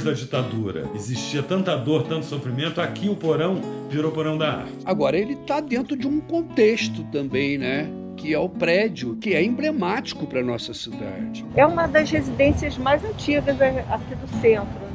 da ditadura existia tanta dor, tanto sofrimento, aqui o porão virou porão da arte. Agora, ele está dentro de um contexto também, né? Que é o prédio, que é emblemático para a nossa cidade. É uma das residências mais antigas aqui do centro, né?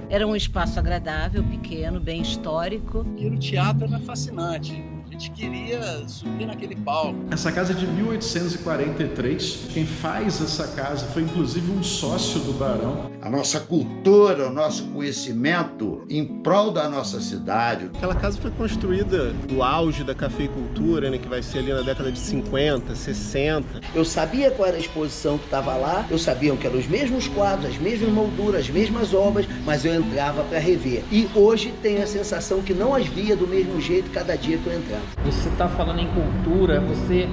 Era um espaço agradável, pequeno, bem histórico. E o teatro era fascinante. A gente queria subir naquele palco. Essa casa é de 1843. Quem faz essa casa foi inclusive um sócio do barão. A nossa cultura, o nosso conhecimento em prol da nossa cidade. Aquela casa foi construída no auge da cafeicultura, né, que vai ser ali na década de 50, 60. Eu sabia qual era a exposição que estava lá, eu sabia que eram os mesmos quadros, as mesmas molduras, as mesmas obras, mas eu entrava para rever. E hoje tenho a sensação que não as via do mesmo jeito cada dia que eu entrava. Você está falando em cultura, você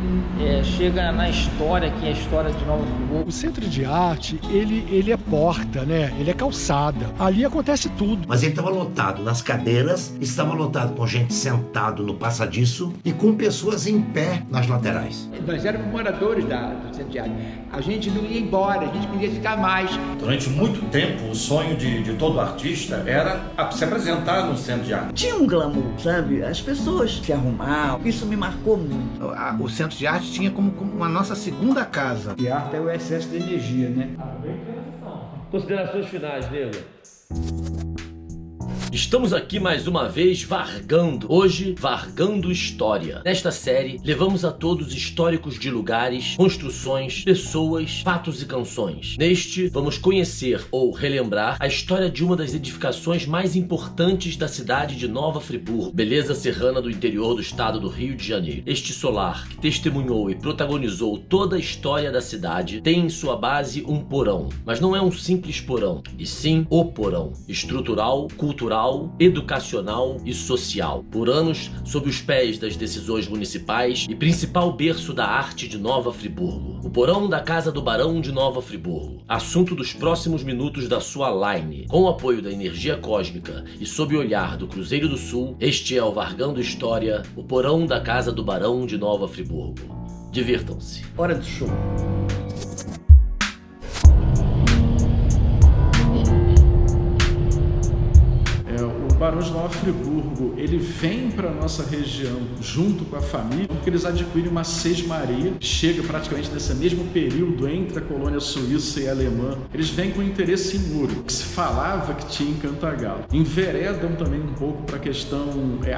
chega na história, que é a história de Nova Friburgo. O Centro de Arte, ele é porta, né? Ele é calçada. Ali acontece tudo. Mas ele estava lotado nas cadeiras, estava lotado com gente sentado no passadiço e com pessoas em pé nas laterais. Nós éramos moradores do Centro de Arte. A gente não ia embora, a gente queria ficar mais. Durante muito tempo, o sonho de todo artista era se apresentar no Centro de Arte. Tinha um glamour, sabe? As pessoas se arrumavam. Isso me marcou muito. O Centro de Arte tinha como uma nossa segunda casa. E a arte é o excesso de energia, né? Considerações finais, Nego. Estamos aqui mais uma vez vargando, hoje vargando história. Nesta série, levamos a todos históricos de lugares, construções, pessoas, fatos e canções. Neste, vamos conhecer ou relembrar a história de uma das edificações mais importantes da cidade de Nova Friburgo, beleza serrana do interior do estado do Rio de Janeiro. Este solar, que testemunhou e protagonizou toda a história da cidade, tem em sua base um porão, mas não é um simples porão, e sim o porão, estrutural, cultural, educacional e social. Por anos, sob os pés das decisões municipais e principal berço da arte de Nova Friburgo. O porão da Casa do Barão de Nova Friburgo. Assunto dos próximos minutos da sua line. Com o apoio da energia cósmica e sob o olhar do Cruzeiro do Sul, este é o Vargando História, o porão da Casa do Barão de Nova Friburgo. Divirtam-se. Hora do show. O Barão de Nova Friburgo, ele vem para nossa região junto com a família, porque eles adquirem uma sesmaria, chega praticamente nesse mesmo período entre a colônia suíça e alemã. Eles vêm com interesse em ouro, que se falava que tinha em Cantagalo. Enveredam também um pouco para a questão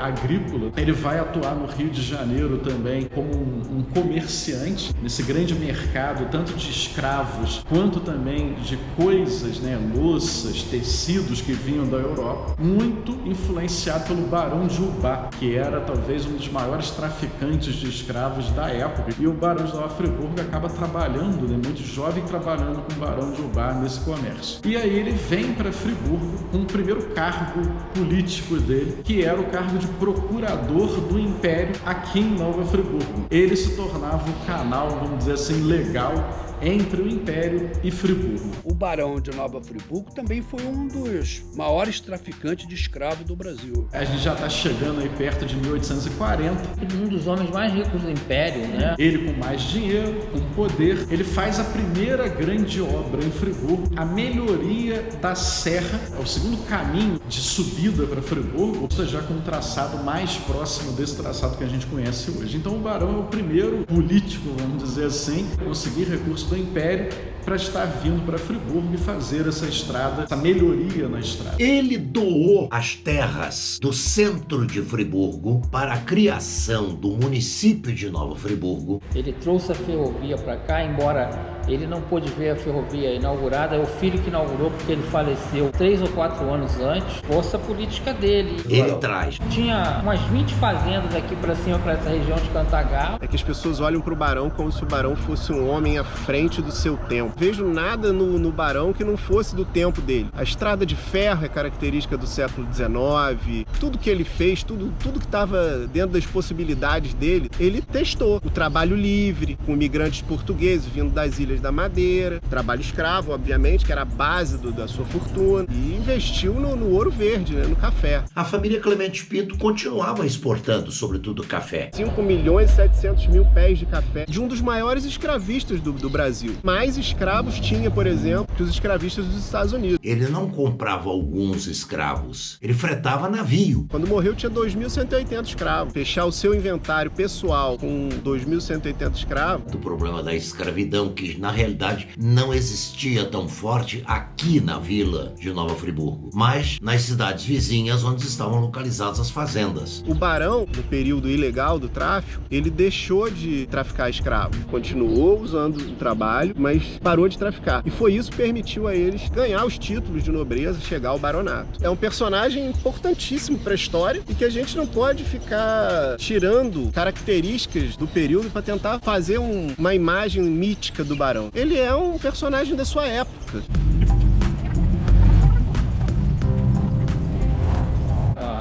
agrícola. Ele vai atuar no Rio de Janeiro também como um comerciante nesse grande mercado, tanto de escravos quanto também de coisas, né, louças, tecidos que vinham da Europa. Muito influenciado pelo Barão de Ubá, que era talvez um dos maiores traficantes de escravos da época. E o Barão de Nova Friburgo acaba trabalhando, né, muito jovem, trabalhando com o Barão de Ubá nesse comércio. E aí ele vem para Friburgo com o primeiro cargo político dele, que era o cargo de procurador do Império aqui em Nova Friburgo. Ele se tornava o canal, vamos dizer assim, legal entre o Império e Friburgo. O Barão de Nova Friburgo também foi um dos maiores traficantes de escravos do Brasil. A gente já está chegando aí perto de 1840. Um dos homens mais ricos do Império, né? Ele com mais dinheiro, com poder, ele faz a primeira grande obra em Friburgo, a melhoria da serra, é o segundo caminho de subida para Friburgo, ou seja, já com um traçado mais próximo desse traçado que a gente conhece hoje. Então o Barão é o primeiro político, vamos dizer assim, a conseguir recursos do Império para estar vindo para Friburgo e fazer essa estrada, essa melhoria na estrada. Ele doou as terras do centro de Friburgo para a criação do município de Nova Friburgo. Ele trouxe a ferrovia para cá, embora ele não pôde ver a ferrovia inaugurada, é o filho que inaugurou porque ele faleceu 3 ou 4 anos antes. Força política dele. Ele traz. Tinha umas 20 fazendas aqui para cima, para essa região de Cantagalo. É que as pessoas olham para o Barão como se o Barão fosse um homem à frente do seu tempo. Vejo nada no Barão que não fosse do tempo dele. A estrada de ferro é característica do século XIX. Tudo que ele fez, tudo que estava dentro das possibilidades dele, ele testou. O trabalho livre, com imigrantes portugueses vindo das Ilhas da Madeira, trabalho escravo, obviamente, que era a base da sua fortuna, e investiu no ouro verde, né, no café. A família Clemente Pinto continuava exportando, sobretudo, café. 5.700.000 pés de café, de um dos maiores escravistas do Brasil. Mais escravos escravos tinha, por exemplo, que os escravistas dos Estados Unidos. Ele não comprava alguns escravos, ele fretava navio. Quando morreu tinha 2.180 escravos. Fechar o seu inventário pessoal com 2.180 escravos. Do problema da escravidão, que na realidade não existia tão forte aqui na vila de Nova Friburgo, mas nas cidades vizinhas onde estavam localizadas as fazendas. O barão, no período ilegal do tráfico, ele deixou de traficar escravos. Continuou usando o trabalho, mas parou de traficar. E foi isso que permitiu a eles ganhar os títulos de nobreza e chegar ao baronato. É um personagem importantíssimo para a história e que a gente não pode ficar tirando características do período para tentar fazer uma imagem mítica do barão. Ele é um personagem da sua época.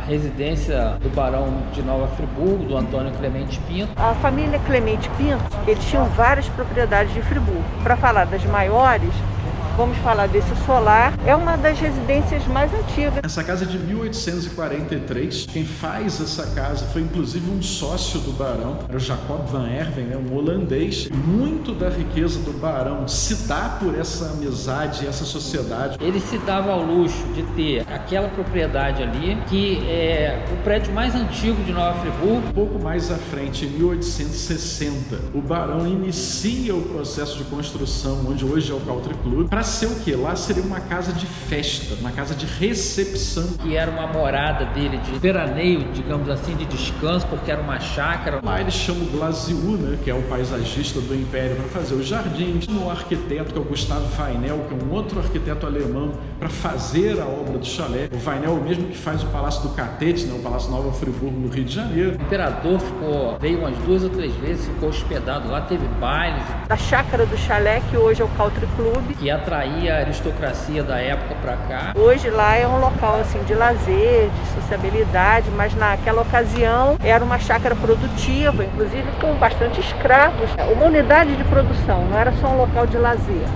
Residência do Barão de Nova Friburgo, do Antônio Clemente Pinto. A família Clemente Pinto, eles tinham várias propriedades de Friburgo. Para falar das maiores, vamos falar desse solar, é uma das residências mais antigas. Essa casa é de 1843. Quem faz essa casa foi inclusive um sócio do barão, era o Jacob van Erven, um holandês. Muito da riqueza do barão se dá por essa amizade, essa sociedade. Ele se dava ao luxo de ter aquela propriedade ali, que é o prédio mais antigo de Nova Friburgo. Um pouco mais à frente, em 1860, o barão inicia o processo de construção, onde hoje é o Country Club, para ser o quê? Lá seria uma casa de festa, uma casa de recepção. Que era uma morada dele de veraneio, digamos assim, de descanso, porque era uma chácara. Lá ele chama o Glasiou, né, que é o paisagista do Império, para fazer os jardins. Um arquiteto, que é o Gustavo Weinel, que é um outro arquiteto alemão, para fazer a obra do chalé. O Weinel é o mesmo que faz o Palácio do Catete, né, o Palácio Nova Friburgo, no Rio de Janeiro. O imperador veio umas 2 ou 3 vezes, ficou hospedado lá, teve bailes. A chácara do chalé, que hoje é o Country Club, que atraía a aristocracia da época para cá. Hoje lá é um local assim de lazer, de sociabilidade, mas naquela ocasião era uma chácara produtiva, inclusive com bastante escravos. Uma unidade de produção, não era só um local de lazer.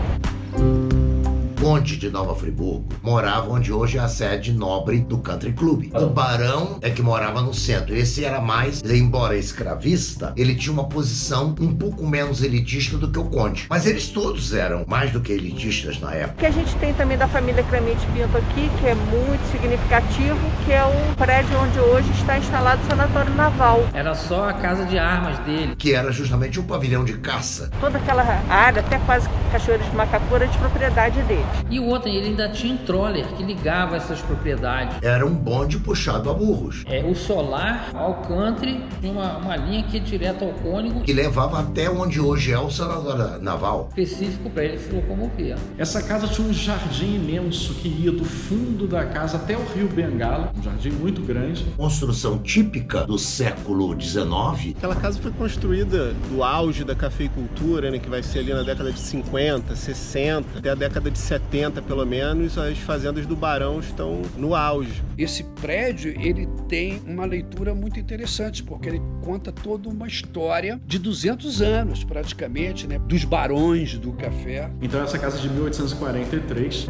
O conde de Nova Friburgo morava onde hoje é a sede nobre do Country Club. O barão é que morava no centro. Esse era mais, embora escravista, ele tinha uma posição um pouco menos elitista do que o conde. Mas eles todos eram mais do que elitistas na época. O que a gente tem também da família Clemente Pinto aqui, que é muito significativo, que é o prédio onde hoje está instalado o Sanatório Naval. Era só a casa de armas dele. Que era justamente um pavilhão de caça. Toda aquela área, até quase Cachoeiras de Macacu, era de propriedade dele. E o outro, ele ainda tinha um troller que ligava essas propriedades. Era um bonde puxado a burros. O solar ao country, uma linha que ia direto ao cônego. Que levava até onde hoje é o Sanatório Naval. Específico para ele se locomover. Essa casa tinha um jardim imenso que ia do fundo da casa até o rio Bengala. Um jardim muito grande. Construção típica do século XIX. Aquela casa foi construída do auge da cafeicultura, né, que vai ser ali na década de 50, 60, até a década de 70 pelo menos, as fazendas do barão estão no auge. Esse prédio, ele tem uma leitura muito interessante, porque ele conta toda uma história de 200 anos, praticamente, né, dos barões do café. Então essa casa de 1843...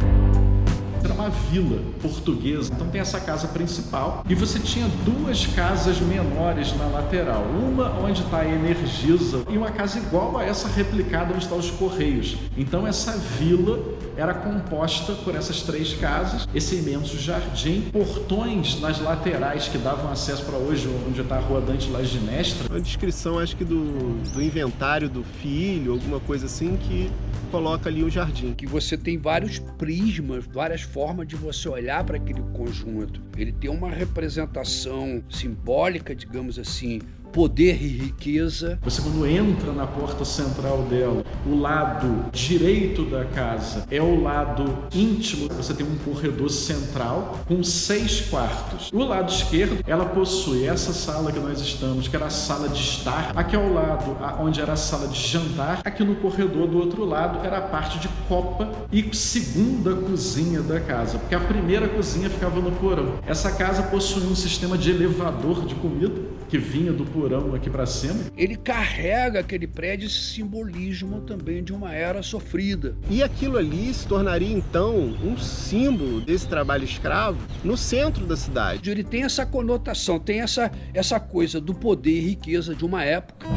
era uma vila portuguesa, então tem essa casa principal e você tinha 2 casas menores na lateral, uma onde está a Energisa e uma casa igual a essa replicada onde estão os Correios. Então essa vila era composta por essas 3 casas, esse imenso jardim, portões nas laterais que davam acesso para hoje onde está a Rua Dante Laginestra. Uma descrição, acho que do inventário do filho, alguma coisa assim, que coloca ali o jardim. Que você tem vários prismas, várias formas de você olhar para aquele conjunto. Ele tem uma representação simbólica, digamos assim, poder e riqueza. Você, quando entra na porta central dela, o lado direito da casa é o lado íntimo. Você tem um corredor central com 6 quartos. O lado esquerdo, ela possui essa sala que nós estamos, que era a sala de estar. Aqui ao lado, onde era a sala de jantar. Aqui no corredor do outro lado era a parte de copa e segunda cozinha da casa, porque a primeira cozinha ficava no porão. Essa casa possuía um sistema de elevador de comida que vinha do porão aqui para cima. Ele carrega aquele prédio, esse simbolismo também de uma era sofrida. E aquilo ali se tornaria então um símbolo desse trabalho escravo no centro da cidade. Ele tem essa conotação, tem essa coisa do poder e riqueza de uma época.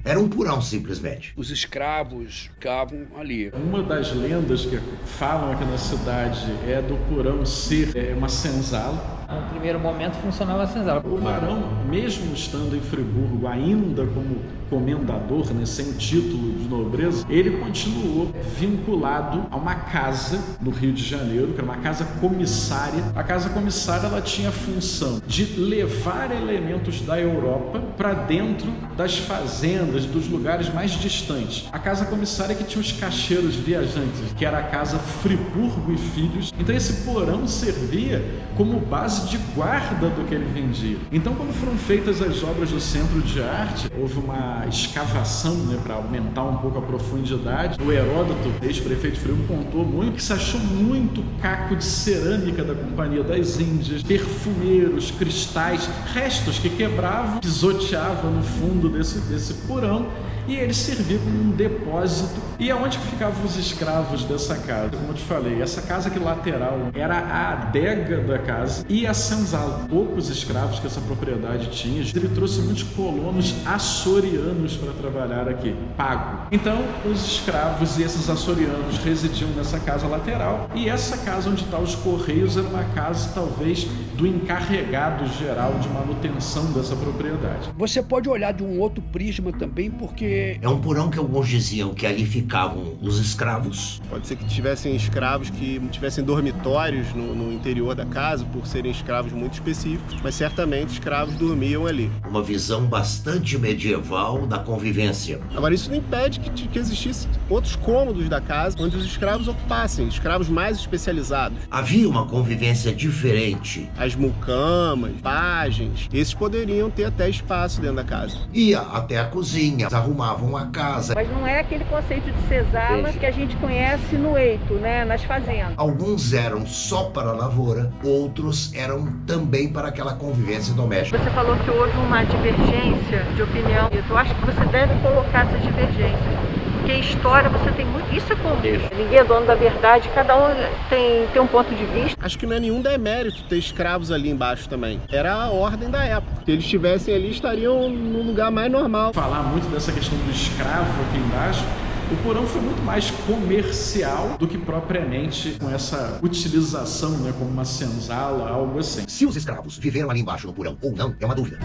Era um porão, simplesmente. Os escravos ficavam ali. Uma das lendas que falam aqui na cidade é do porão ser uma senzala. No primeiro momento funcionava a senzala. O barão, mesmo estando em Friburgo, ainda como comendador, né, sem título de nobreza, ele continuou vinculado a uma casa no Rio de Janeiro, que era uma casa comissária. A casa comissária ela tinha a função de levar elementos da Europa para dentro das fazendas, dos lugares mais distantes. A casa comissária que tinha os cacheiros viajantes, que era a casa Friburgo e Filhos. Então esse porão servia como base de guarda do que ele vendia. Então, quando foram feitas as obras do Centro de Arte, houve uma escavação, né, para aumentar um pouco a profundidade. O Heródoto, ex-prefeito de Friburgo, contou muito que se achou muito caco de cerâmica da Companhia das Índias, perfumeiros, cristais, restos que quebravam, pisoteavam no fundo desse porão, e ele servia como um depósito. E aonde que ficavam os escravos dessa casa? Como eu te falei, essa casa aqui lateral era a adega da casa e a senzala. Poucos escravos que essa propriedade tinha. Ele trouxe muitos colonos açorianos para trabalhar aqui, pago. Então, os escravos e esses açorianos residiam nessa casa lateral, e essa casa onde está os Correios era uma casa, talvez, do encarregado geral de manutenção dessa propriedade. Você pode olhar de um outro prisma também, porque É um porão que alguns diziam que ali ficavam os escravos. Pode ser que tivessem escravos que tivessem dormitórios no interior da casa, por serem escravos muito específicos, mas certamente escravos dormiam ali. Uma visão bastante medieval da convivência. Agora, isso não impede que existissem outros cômodos da casa onde os escravos ocupassem, escravos mais especializados. Havia uma convivência diferente. As mucamas, pajens, esses poderiam ter até espaço dentro da casa. Ia até a cozinha, arrumavam a casa. Mas não é aquele conceito de senzala que a gente conhece no eito, né, nas fazendas. Alguns eram só para a lavoura, outros eram também para aquela convivência doméstica. Você falou que houve uma divergência de opinião. Eu acho que você deve colocar essas divergências. Porque história você tem muito. Isso é comum. Ninguém é dono da verdade, cada um tem um ponto de vista. Acho que não é nenhum demérito ter escravos ali embaixo também. Era a ordem da época. Se eles estivessem ali, estariam no lugar mais normal. Falar muito dessa questão do escravo aqui embaixo, o porão foi muito mais comercial do que propriamente com essa utilização, né, como uma senzala, algo assim. Se os escravos viveram ali embaixo no porão ou não, é uma dúvida.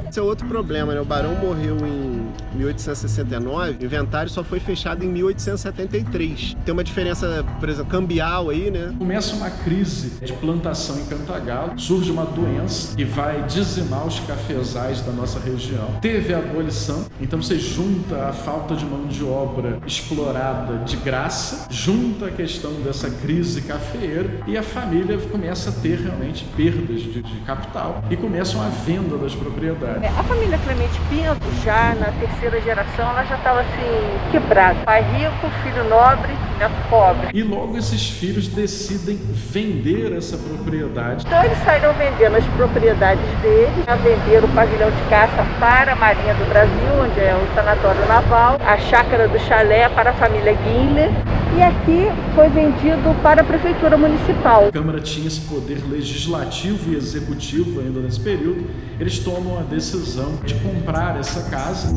Esse é outro problema, né? O barão morreu em 1869, o inventário só foi fechado em 1873. Tem uma diferença, por exemplo, cambial aí, né? Começa uma crise de plantação em Cantagalo, surge uma doença que vai dizimar os cafezais da nossa região. Teve a abolição, então você junta a falta de mão de obra explorada de graça, junta a questão dessa crise cafeeira, e a família começa a ter realmente perdas de capital e começam a venda das propriedades. A família Clemente Pinto, já na terceira geração, ela já estava assim, quebrada. Pai rico, filho nobre, neto pobre. E logo esses filhos decidem vender essa propriedade. Então eles saíram vendendo as propriedades deles, a vender o pavilhão de caça para a Marinha do Brasil, onde é o sanatório naval, a chácara do chalé para a família Guinle, e aqui foi vendido para a prefeitura municipal. A Câmara tinha esse poder legislativo e executivo ainda nesse período. Eles tomam a decisão de comprar essa casa.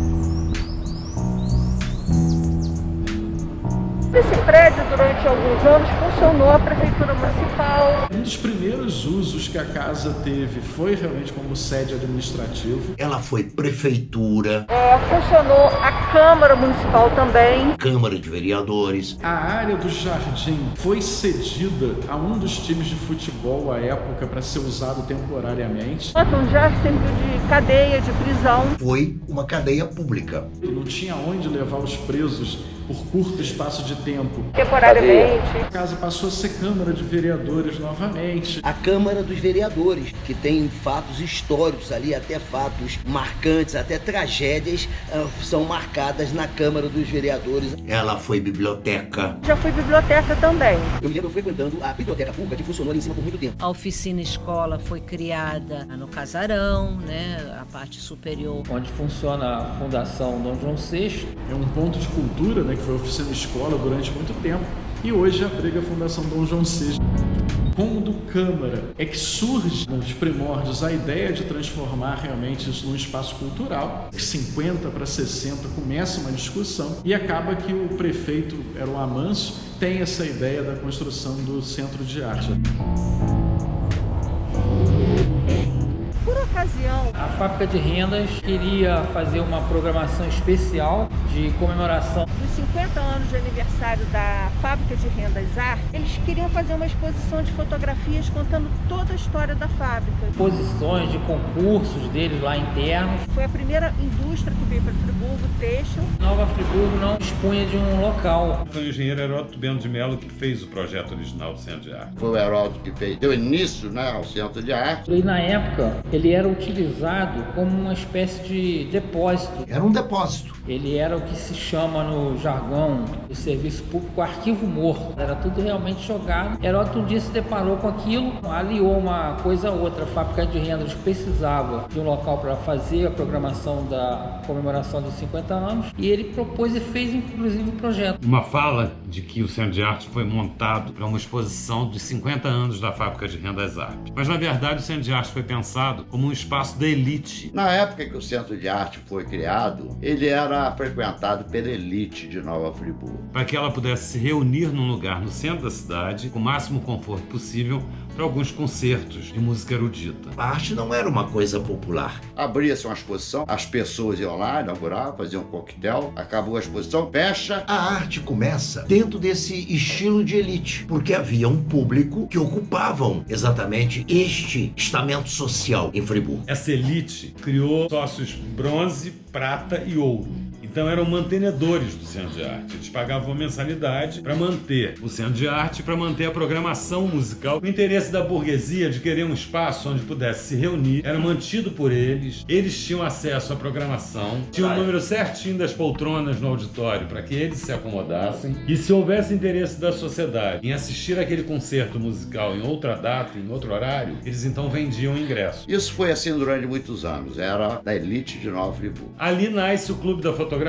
Esse prédio, durante alguns anos, funcionou a prefeitura municipal. Um dos primeiros usos que a casa teve foi realmente como sede administrativa. Ela foi prefeitura. Funcionou a Câmara Municipal também. Câmara de Vereadores. A área do jardim foi cedida a um dos times de futebol à época para ser usado temporariamente. Então já serviu de cadeia, de prisão. Foi uma cadeia pública. Não tinha onde levar os presos por curto espaço de tempo. Temporariamente. A casa passou a ser Câmara de Vereadores novamente. A Câmara dos Vereadores, que tem fatos históricos ali, até fatos marcantes, até tragédias são marcadas na Câmara dos Vereadores. Ela foi biblioteca. Já foi biblioteca também. Eu me lembro frequentando a biblioteca pública que funcionou ali em cima por muito tempo. A oficina escola foi criada no casarão, né, a parte superior. Onde funciona a Fundação Dom João VI. É um ponto de cultura, né, que foi oficina escola durante muito tempo, e hoje abriga a Fundação Dom João VI. cômodo câmara, é que surge nos primórdios a ideia de transformar realmente isso num espaço cultural. De 50 para 60 começa uma discussão e acaba que o prefeito Heron Amâncio tem essa ideia da construção do Centro de Arte. Por ocasião, a Fábrica de Rendas queria fazer uma programação especial de comemoração dos 50 anos de aniversário da Fábrica de Rendas Arte. Eles queriam fazer uma exposição de fotografias contando toda a história da fábrica. Exposições de concursos deles lá internos. Foi a primeira indústria que veio para Friburgo, têxtil. Nova Friburgo não dispunha de um local. Foi o engenheiro Heródoto Bento de Mello que fez o projeto original do Centro de Arte. Foi o Heródoto que fez, deu início, né, ao Centro de Arte. E na época ele era utilizado como uma espécie de depósito. Era um depósito. Ele era o que se chama no jargão do serviço público arquivo morto. Era tudo realmente jogado. Heródoto um dia se deparou com aquilo, aliou uma coisa a outra. A Fábrica de Rendas precisava de um local para fazer a programação da comemoração dos 50 anos e ele propôs e fez inclusive o projeto. Uma fala de que o Centro de Arte foi montado para uma exposição dos 50 anos da Fábrica de Rendas Arte. Mas na verdade o Centro de Arte foi pensado como um espaço da elite. Na época que o Centro de Arte foi criado, ele era frequentado pela elite de Nova Friburgo. Para que ela pudesse se reunir num lugar no centro da cidade, com o máximo conforto possível, para alguns concertos de música erudita. A arte não era uma coisa popular. Abria-se uma exposição, as pessoas iam lá, inauguravam, faziam um coquetel, acabou a exposição, fecha. A arte começa dentro desse estilo de elite, porque havia um público que ocupavam exatamente este estamento social em Friburgo. Essa elite criou sócios bronze, prata e ouro. Então eram mantenedores do Centro de Arte. Eles pagavam uma mensalidade para manter o Centro de Arte, para manter a programação musical. O interesse da burguesia de querer um espaço onde pudesse se reunir era mantido por eles. Eles tinham acesso à programação, tinham o número certinho das poltronas no auditório para que eles se acomodassem. E se houvesse interesse da sociedade em assistir aquele concerto musical em outra data, em outro horário, eles então vendiam ingresso. Isso foi assim durante muitos anos. Era da elite de Nova Friburgo. Ali nasce o Clube da Fotografia.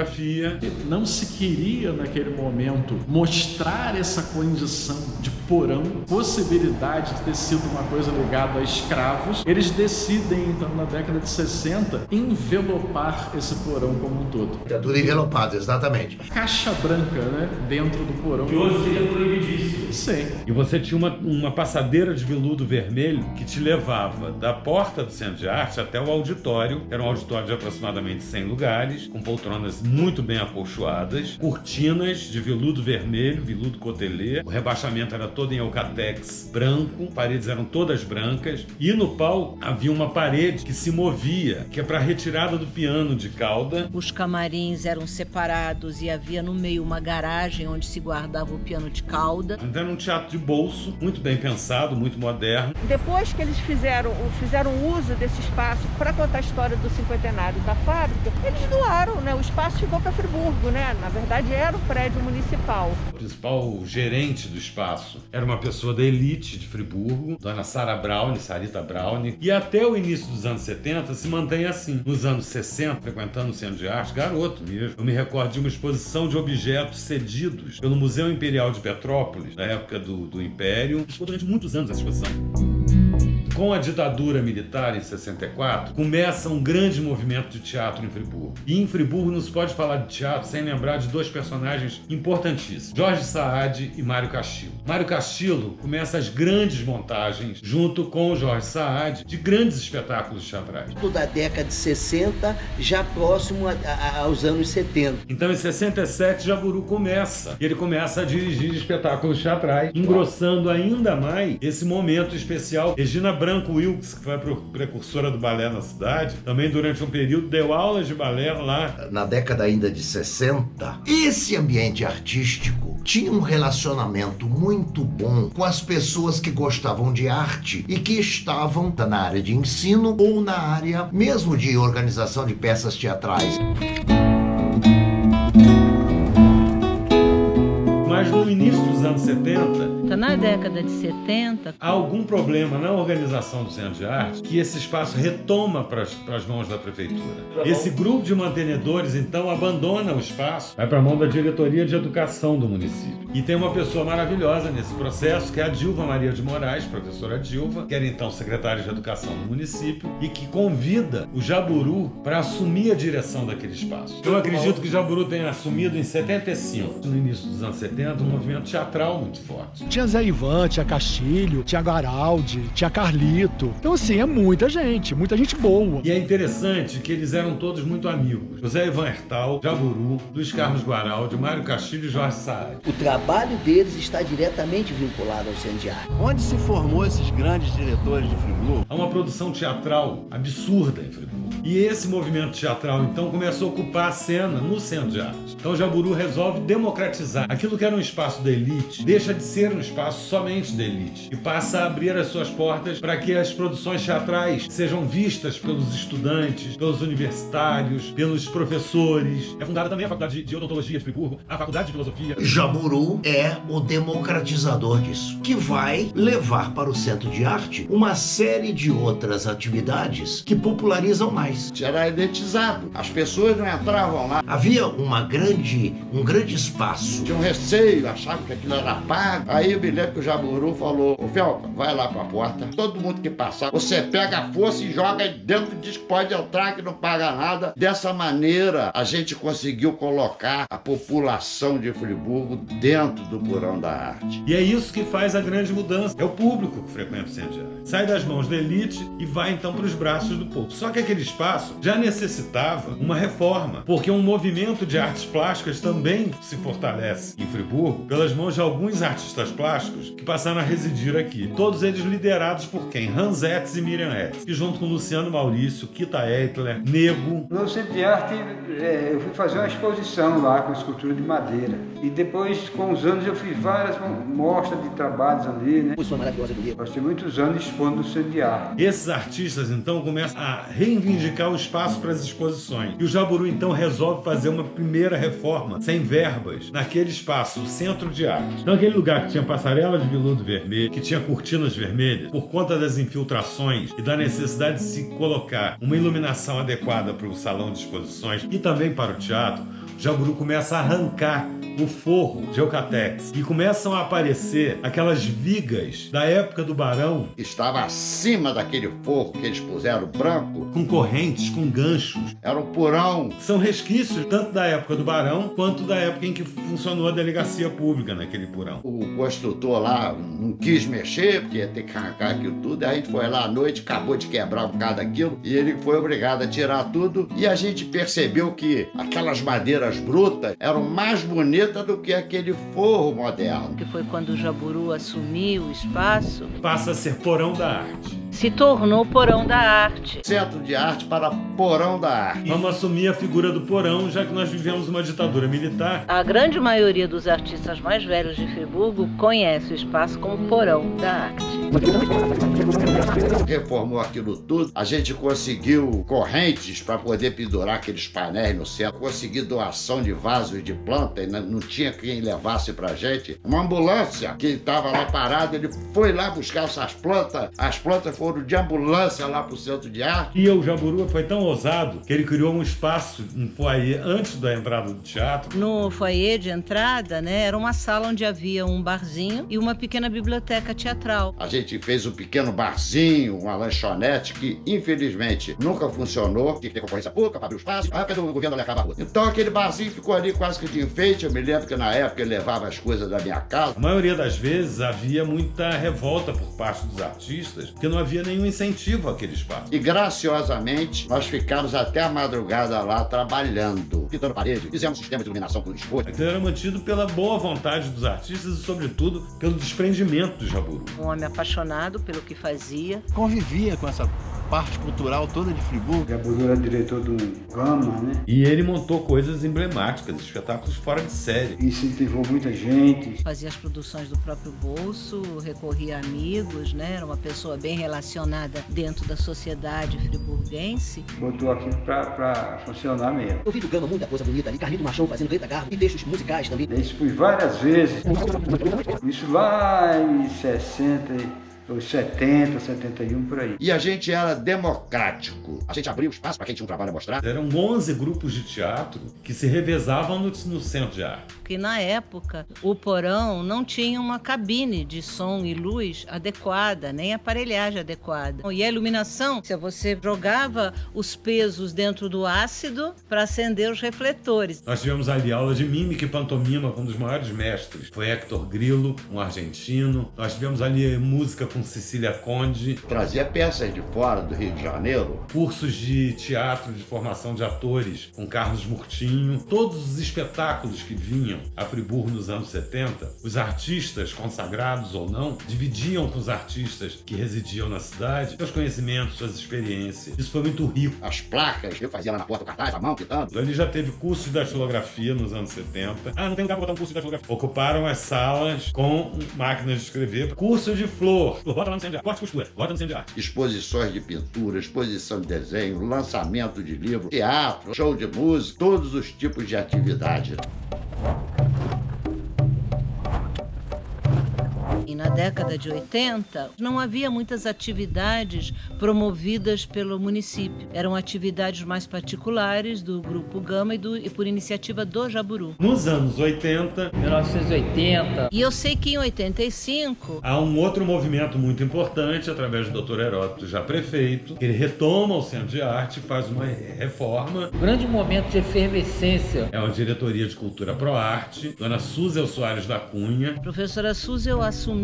Não se queria naquele momento mostrar essa condição de porão, possibilidade de ter sido uma coisa ligada a escravos. Eles decidem então na década de 60 envelopar esse porão como um todo. É tudo envelopado, exatamente. Caixa branca, né, dentro do porão. Que hoje seria proibidíssimo. Sim. E você tinha uma passadeira de veludo vermelho que te levava da porta do Centro de Arte até o auditório. Era um auditório de aproximadamente 100 lugares, com poltronas muito bem acolchoadas, cortinas de veludo vermelho, veludo cotelê. O rebaixamento era todo em alcatex branco, paredes eram todas brancas e no palco havia uma parede que se movia, que é para retirada do piano de cauda. Os camarins eram separados e havia no meio uma garagem onde se guardava o piano de cauda. Então era um teatro de bolso, muito bem pensado, muito moderno. Depois que eles fizeram uso desse espaço para contar a história do cinquentenário da fábrica, eles doaram, né? O espaço ficou para Friburgo, né? Na verdade era o prédio municipal. O principal gerente do espaço era uma pessoa da elite de Friburgo, dona Sarita Browne, e até o início dos anos 70 se mantém assim. Nos anos 60, frequentando o Centro de Arte, garoto mesmo, eu me recordo de uma exposição de objetos cedidos pelo Museu Imperial de Petrópolis, na época do Império. Ficou durante muitos anos essa exposição. Com a ditadura militar em 64, começa um grande movimento de teatro em Friburgo. E em Friburgo não se pode falar de teatro sem lembrar de dois personagens importantíssimos, Jorge Saad e Mário Castillo. Mário Castillo começa as grandes montagens, junto com o Jorge Saad, de grandes espetáculos teatrais. Da década de 60, já próximo aos anos 70. Então em 67, Jaburu começa. E ele começa a dirigir espetáculos teatrais, engrossando ainda mais esse momento especial. Regina Branco Wilkes, que foi a precursora do balé na cidade, também durante um período deu aulas de balé lá. Na década ainda de 60, esse ambiente artístico tinha um relacionamento muito bom com as pessoas que gostavam de arte e que estavam na área de ensino ou na área mesmo de organização de peças teatrais. Mas Mas no início dos anos 70, Tá na década de 70. há algum problema na organização do Centro de Arte que esse espaço retoma para as mãos da prefeitura. Esse grupo de mantenedores, então, abandona o espaço, vai para a mão da Diretoria de Educação do município. E tem uma pessoa maravilhosa nesse processo, que é a Dilva Maria de Moraes, professora Dilva, que era então secretária de Educação do município, e que convida o Jaburu para assumir a direção daquele espaço. Eu acredito que o Jaburu tenha assumido em 75, no início dos anos 70, um movimento teatral muito forte. Tinha Zé Ivan, tinha Castilho, tinha Garaldi, tinha Carlito. Então, assim, é muita gente boa. E é interessante que eles eram todos muito amigos. José Ivan Hertal, Jaburu, Luiz Carlos Guaraldi, Mário Castilho e Jorge Saad. O trabalho deles está diretamente vinculado ao Centro de Arte. Onde se formou esses grandes diretores de Friburgo? Há uma produção teatral absurda em Friburgo. E esse movimento teatral, então, começou a ocupar a cena no Centro de Arte. Então, Jaburu resolve democratizar. Aquilo que era um espaço da elite deixa de ser um espaço somente da elite e passa a abrir as suas portas para que as produções teatrais sejam vistas pelos estudantes, pelos universitários, pelos professores. É fundada também a Faculdade de Odontologia de Friburgo, a Faculdade de Filosofia. Jaburu é o democratizador disso, que vai levar para o Centro de Arte uma série de outras atividades que popularizam mais. Era elitizado. As pessoas não entravam lá. Havia um grande espaço. Tinha um receio, achavam que aquilo era pago. Aí eu me lembro que o Jaburu falou: ô Felpa, vai lá pra porta. Todo mundo que passar, você pega a força e joga aí dentro e diz que pode entrar, que não paga nada. Dessa maneira, a gente conseguiu colocar a população de Friburgo dentro do porão da arte. E é isso que faz a grande mudança. É o público que frequenta o Centro de Arte. Sai das mãos da elite e vai então para os braços do povo. Só que aquele espaço já necessitava uma reforma, porque um movimento de artes plásticas também se fortalece em Friburgo pelas mãos de alguns artistas plásticos que passaram a residir aqui. Todos eles liderados por quem? Hans Etz e Miriam Etz. E junto com Luciano Maurício, Kita Eitler, Nego. No Centro de Arte, eu fui fazer uma exposição lá com escultura de madeira. E depois, com os anos, eu fiz várias mostras de trabalhos ali, né? Posição maravilhosa do livro. Passei muitos anos expondo no Centro de Arte. Esses artistas, então, começam a reivindicar o espaço para as exposições. E o Jaburu, então, resolve fazer uma primeira reforma, sem verbas, naquele espaço, o Centro de Arte. Então, aquele lugar que tinha passarela de veludo vermelho, que tinha cortinas vermelhas, por conta das infiltrações e da necessidade de se colocar uma iluminação adequada para o salão de exposições e também para o teatro, o Jaburu começa a arrancar o forro de eucatex e começam a aparecer aquelas vigas da época do Barão. Estava acima daquele forro que eles puseram branco. Com correntes, com ganchos. Era um porão. São resquícios tanto da época do Barão quanto da época em que funcionou a delegacia pública naquele porão. O construtor lá não quis mexer, porque ia ter que arrancar aquilo tudo. Aí a gente foi lá à noite, acabou de quebrar um bocado daquilo e ele foi obrigado a tirar tudo. E a gente percebeu que aquelas madeiras brutas eram mais bonitas do que aquele forro moderno. Que foi quando o Jaburu assumiu o espaço. Passa a ser porão da arte. Se tornou porão da arte. Centro de Arte para porão da arte. Vamos assumir a figura do porão, já que nós vivemos uma ditadura militar. A grande maioria dos artistas mais velhos de Friburgo conhece o espaço como porão da arte. Reformou aquilo tudo. A gente conseguiu correntes para poder pendurar aqueles painéis no centro. Consegui doação de vasos de planta e não tinha quem levasse pra gente. Uma ambulância que estava lá parada, ele foi lá buscar essas plantas. As plantas foram de ambulância lá pro Centro de Arte. E o Jaburu foi tão ousado que ele criou um espaço, um foyer, antes da entrada do teatro. No foyer de entrada, né, era uma sala onde havia um barzinho e uma pequena biblioteca teatral. A gente fez um pequeno barzinho, uma lanchonete que, infelizmente, nunca funcionou. Tinha que ter concorrência pública para abrir o espaço. A época do governo acaba a rua. Então aquele barzinho ficou ali quase que de enfeite. Eu me lembro que na época ele levava as coisas da minha casa. A maioria das vezes havia muita revolta por parte dos artistas, porque não havia nenhum incentivo àquele espaço. E graciosamente nós ficamos até a madrugada lá trabalhando, pintando parede, fizemos um sistema de iluminação com esgoto. Aquilo era mantido pela boa vontade dos artistas e, sobretudo, pelo desprendimento do Jaburu. Um homem apaixonado pelo que fazia. Convivia com essa parte cultural toda de Friburgo. Jaburu era diretor do Gama, né? E ele montou coisas emblemáticas, espetáculos fora de série. Incentivou muita gente. Fazia as produções do próprio bolso, recorria a amigos, né? Era uma pessoa bem relacionada dentro da sociedade friburguense. Botou aquilo pra funcionar mesmo. Eu vi do Gama muita coisa bonita ali, Carlito Machão fazendo Greta Garbo e textos musicais também. Eu expus várias vezes. Isso lá em 60... Os 70, 71, por aí. E a gente era democrático. A gente abriu espaço para quem tinha um trabalho a mostrar. Eram 11 grupos de teatro que se revezavam no centro de arte. Porque na época o porão não tinha uma cabine de som e luz adequada, nem aparelhagem adequada. E a iluminação, se você jogava os pesos dentro do ácido para acender os refletores. Nós tivemos ali aula de mímica e pantomima com um dos maiores mestres. Foi Héctor Grillo, um argentino. Nós tivemos ali música com Cecília Conde. Trazia peças de fora do Rio de Janeiro. Cursos de teatro, de formação de atores com Carlos Murtinho. Todos os espetáculos que vinham a Friburgo nos anos 70, os artistas, consagrados ou não, dividiam com os artistas que residiam na cidade seus conhecimentos, suas experiências. Isso foi muito rico. As placas, eu fazia lá na porta do cartaz, a mão, pitando. Ele já teve curso de datilografia nos anos 70. Não tem lugar para botar um curso de datilografia. Ocuparam as salas com máquinas de escrever. Curso de flor. Bota lá no centro de arte. Corte e costura. Bota no centro de arte. Exposições de pintura, exposição de desenho, lançamento de livro, teatro, show de música, todos os tipos de atividade. E na década de 80, não havia muitas atividades promovidas pelo município. Eram atividades mais particulares do Grupo Gama e por iniciativa do Jaburu. Nos anos 80... 1980... E eu sei que em 85... Há um outro movimento muito importante, através do Dr. Heródoto, já prefeito, que ele retoma o Centro de Arte e faz uma reforma. Um grande momento de efervescência. É uma diretoria de cultura ProArte, dona Suzel Soares da Cunha. Professora Suzel assumiu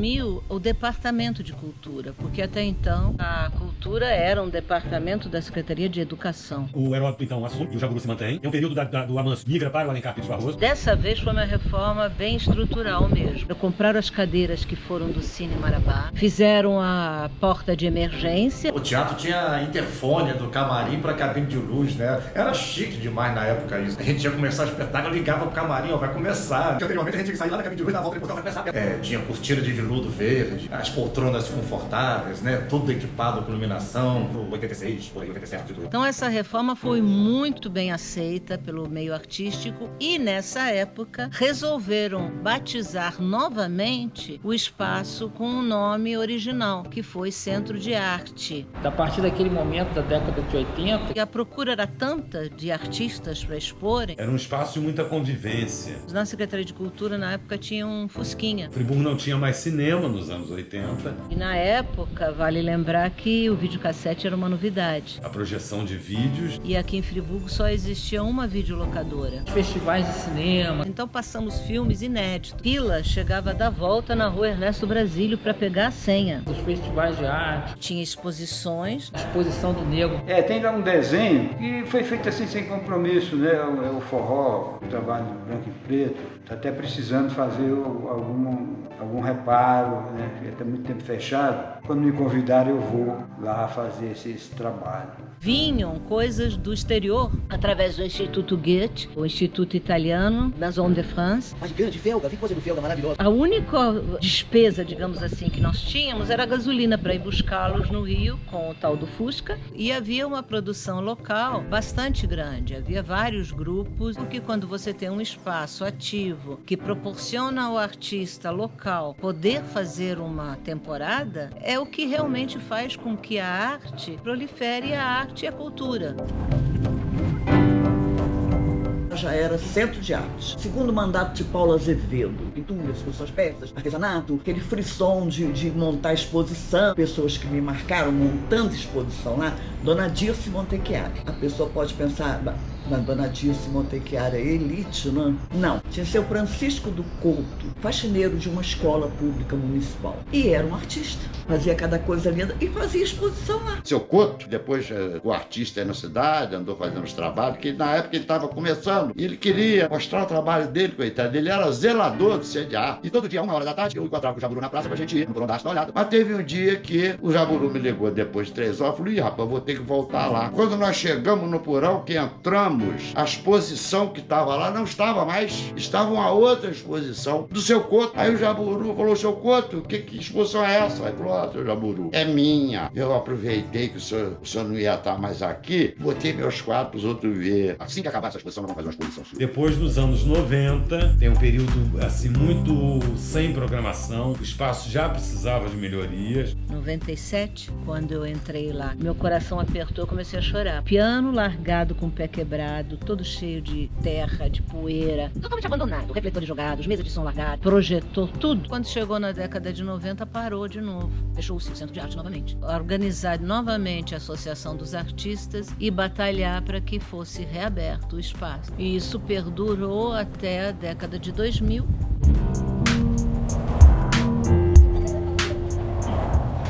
o departamento de cultura, porque até então a cultura era um departamento da Secretaria de Educação. O Heródoto então assume e o Jaburu se mantém. Tem um período do Amâncio migra para o Alencar Pires Barroso. Dessa vez foi uma reforma bem estrutural mesmo. Compraram as cadeiras que foram do Cine Marabá, fizeram a porta de emergência. O teatro tinha a interfone do camarim para a cabine de luz, né? Era chique demais na época isso. A gente ia começar o espetáculo, ligava pro camarim, ó, vai começar. Porque anteriormente a gente tinha que sair lá da cabine de luz, dar a volta e botar, vai começar. Tinha cortina de veludo verde, as poltronas confortáveis, né? Tudo equipado com iluminação, 86, 87, tudo. Então essa reforma foi muito bem aceita pelo meio artístico e nessa época resolveram batizar novamente o espaço com o nome original, que foi Centro de Arte. A partir daquele momento da década de 80... E a procura era tanta de artistas para exporem. Era um espaço de muita convivência. Na Secretaria de Cultura, na época, tinha um Fusquinha. Friburgo não tinha mais cinema nos anos 80. E na época, vale lembrar que o videocassete era uma novidade. A projeção de vídeos. E aqui em Friburgo só existia uma videolocadora. Festivais de cinema. Então passamos filmes inéditos. Fila chegava a dar volta na rua Ernesto Brasílio para pegar a senha. Os festivais de arte. Tinha exposições. Exposição do negro. Tem lá um desenho que foi feito assim sem compromisso, né? O forró, o trabalho branco e preto. Tá até precisando fazer algum reparo, né? Está muito tempo fechado. Quando me convidarem eu vou lá fazer esse trabalho. Vinham coisas do exterior, através do Instituto Goethe, o Instituto Italiano, Maison de France. Mas grande felga, vi coisa do felga maravilhosa. A única despesa, digamos assim, que nós tínhamos era a gasolina para ir buscá-los no Rio, com o tal do Fusca. E havia uma produção local bastante grande, havia vários grupos, porque quando você tem um espaço ativo que proporciona ao artista local poder fazer uma temporada, é o que realmente faz com que a arte prolifere a arte e a cultura. Já era centro de arte. Segundo mandato de Paulo Azevedo, pinturas, suas peças, artesanato, aquele frisson de montar exposição, pessoas que me marcaram montando exposição lá, Dona Dirce Montechiari. A pessoa pode pensar, mas Dona Dirce Montechiari é elite, não? Não. Tinha seu Francisco do Couto, faxineiro de uma escola pública municipal. E era um artista. Fazia cada coisa linda e fazia exposição lá. Seu Couto, depois o artista aí na cidade, andou fazendo os trabalhos, que na época ele estava começando, e ele queria mostrar o trabalho dele, coitado. Ele era zelador do Centro de Arte. E todo dia, 1h da tarde, eu encontrava com o Jaburu na praça pra gente ir no Porão da Arte dar uma olhada. Mas teve um dia que o Jaburu me ligou depois de 3 horas, eu falei, rapaz, vou ter que voltar lá. Quando nós chegamos no Porão, que entramos, a exposição que estava lá não estava mais, estava uma outra exposição do Seu Couto. Aí o Jaburu falou, Seu Couto, que exposição é essa? Aí falou, seu Jaburu, é minha. Eu aproveitei que o senhor não ia estar mais aqui, botei meus quadros para os outros ver. Assim que acabar essa exposição, nós vamos fazer uma exposição sua. Depois, nos anos 90, tem um período assim muito sem programação, o espaço já precisava de melhorias. 97, quando eu entrei lá, meu coração apertou, comecei a chorar. Piano largado com o pé quebrado, todo cheio de terra, de poeira, totalmente abandonado, refletores jogados, mesa de som largada, projetor, tudo. Quando chegou na década de 90, parou de novo. Fechou-se o Centro de Arte novamente. Organizar novamente a Associação dos Artistas e batalhar para que fosse reaberto o espaço. E isso perdurou até a década de 2000.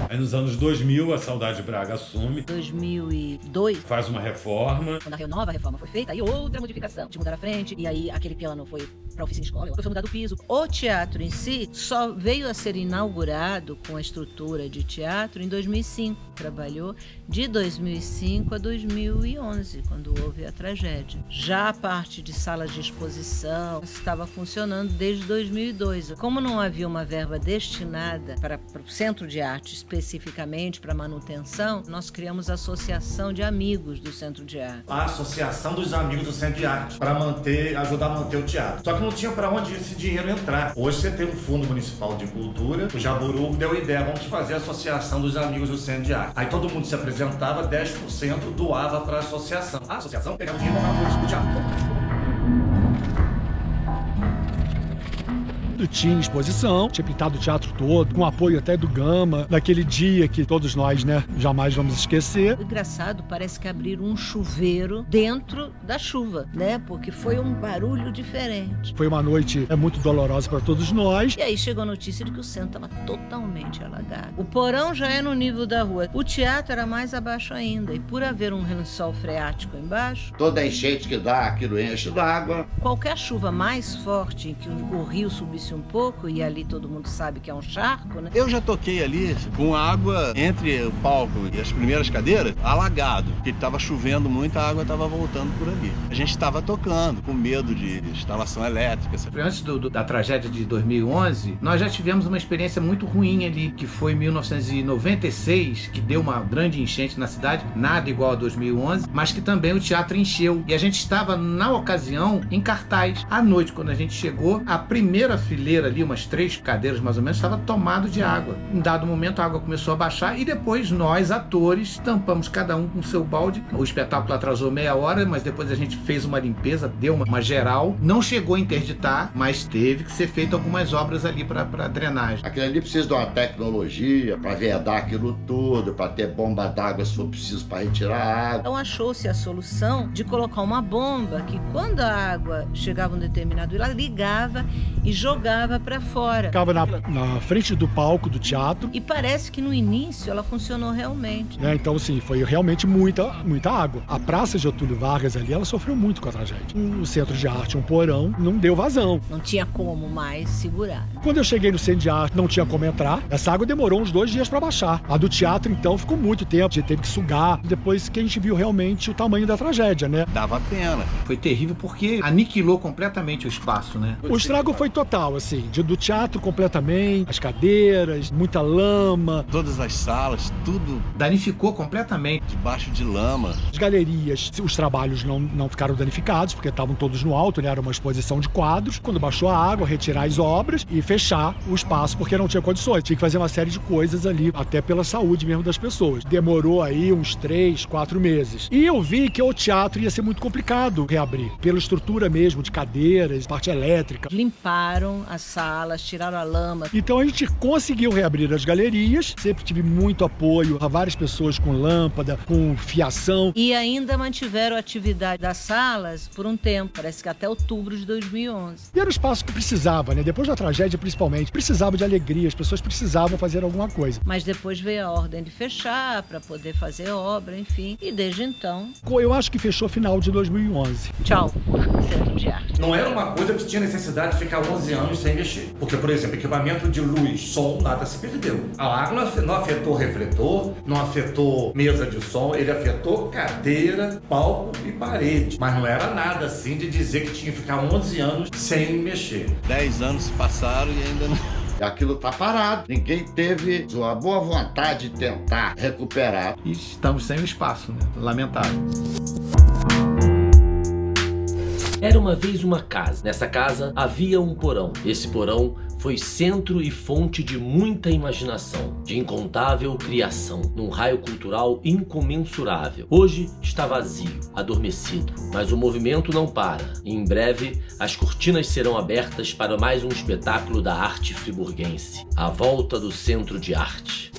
Aí nos anos 2000, a Saudade Braga assume. 2002. Faz uma reforma. Quando a nova reforma foi feita, aí outra modificação. De mudar a frente, e aí aquele piano foi para a oficina escola, foi mudado o piso. O teatro em si só veio a ser inaugurado com a estrutura de teatro em 2005. Trabalhou de 2005 a 2011, quando houve a tragédia. Já a parte de salas de exposição estava funcionando desde 2002. Como não havia uma verba destinada para o Centro de Arte especificamente para manutenção, nós criamos a Associação de Amigos do Centro de Arte. A Associação dos Amigos do Centro de Arte, para ajudar a manter o teatro. Só que não tinha para onde esse dinheiro entrar. Hoje você tem um Fundo Municipal de Cultura, o Jaburu deu a ideia, vamos fazer a Associação dos Amigos do Centro de Arte. Aí todo mundo se apresentava, 10% doava para a associação. A associação pegava o dinheiro e mandava para o teatro. Tinha exposição, tinha pintado o teatro todo, com apoio até do Gama, naquele dia que todos nós, né, jamais vamos esquecer. Engraçado, parece que abriram um chuveiro dentro da chuva, né, porque foi um barulho diferente. Foi uma noite muito dolorosa para todos nós. E aí chegou a notícia de que o centro estava totalmente alagado. O porão já é no nível da rua, o teatro era mais abaixo ainda, e por haver um lençol freático embaixo... Toda enchente que dá, aquilo enche d'água. Qualquer chuva mais forte em que o rio subisse um pouco, e ali todo mundo sabe que é um charco, né? Eu já toquei ali com água entre o palco e as primeiras cadeiras, alagado, porque estava chovendo muito, a água estava voltando por ali. A gente estava tocando, com medo de instalação elétrica. Antes da tragédia de 2011, nós já tivemos uma experiência muito ruim ali, que foi em 1996, que deu uma grande enchente na cidade, nada igual a 2011, mas que também o teatro encheu. E a gente estava, na ocasião, em cartaz. À noite, quando a gente chegou, a primeira fileira ali, umas 3 cadeiras mais ou menos, estava tomado de água. Em dado momento a água começou a baixar e depois nós, atores, tampamos cada um com o seu balde. O espetáculo atrasou meia hora, mas depois a gente fez uma limpeza, deu uma geral. Não chegou a interditar, mas teve que ser feito algumas obras ali para drenagem. Aquilo ali precisa de uma tecnologia para vedar aquilo tudo, para ter bomba d'água se for preciso para retirar a água. Então achou-se a solução de colocar uma bomba que quando a água chegava a um determinado, ela ligava e jogava para fora. Ficava na frente do palco do teatro. E parece que no início ela funcionou realmente. Então, assim, foi realmente muita água. A Praça Getúlio Vargas ali, ela sofreu muito com a tragédia. O Centro de Arte, um porão, não deu vazão. Não tinha como mais segurar. Quando eu cheguei no Centro de Arte, não tinha como entrar. Essa água demorou uns 2 dias para baixar. A do teatro, então, ficou muito tempo. A gente teve que sugar. Depois que a gente viu realmente o tamanho da tragédia, né? Dava pena. Foi terrível porque aniquilou completamente o espaço, né? O estrago foi total, assim, do teatro completamente, as cadeiras, muita lama. Todas as salas, tudo danificou completamente. Debaixo de lama. As galerias, os trabalhos não ficaram danificados, porque estavam todos no alto, né? Era uma exposição de quadros. Quando baixou a água, retirar as obras e fechar o espaço, porque não tinha condições. Tinha que fazer uma série de coisas ali, até pela saúde mesmo das pessoas. Demorou aí uns 3, 4 meses. E eu vi que o teatro ia ser muito complicado reabrir, pela estrutura mesmo de cadeiras, parte elétrica. Limparam tiraram as salas, tiraram a lama. Então a gente conseguiu reabrir as galerias, sempre tive muito apoio a várias pessoas com lâmpada, com fiação. E ainda mantiveram a atividade das salas por um tempo, parece que até outubro de 2011. E era o espaço que precisava, né? Depois da tragédia, principalmente, precisava de alegria, as pessoas precisavam fazer alguma coisa. Mas depois veio a ordem de fechar para poder fazer obra, enfim. E desde então... Eu acho que fechou final de 2011. Tchau, Centro de Arte. Não era uma coisa que tinha necessidade de ficar 11 anos sem mexer. Porque, por exemplo, equipamento de luz, som, nada se perdeu. A água não afetou refletor, não afetou mesa de som, ele afetou cadeira, palco e parede. Mas não era nada assim de dizer que tinha que ficar 11 anos sem mexer. 10 anos se passaram e ainda não... Aquilo tá parado. Ninguém teve a boa vontade de tentar recuperar. E estamos sem o espaço, né? Lamentável. Era uma vez uma casa. Nessa casa havia um porão. Esse porão foi centro e fonte de muita imaginação, de incontável criação, num raio cultural incomensurável. Hoje está vazio, adormecido, mas o movimento não para. E em breve, as cortinas serão abertas para mais um espetáculo da arte friburguense, a volta do Centro de Arte.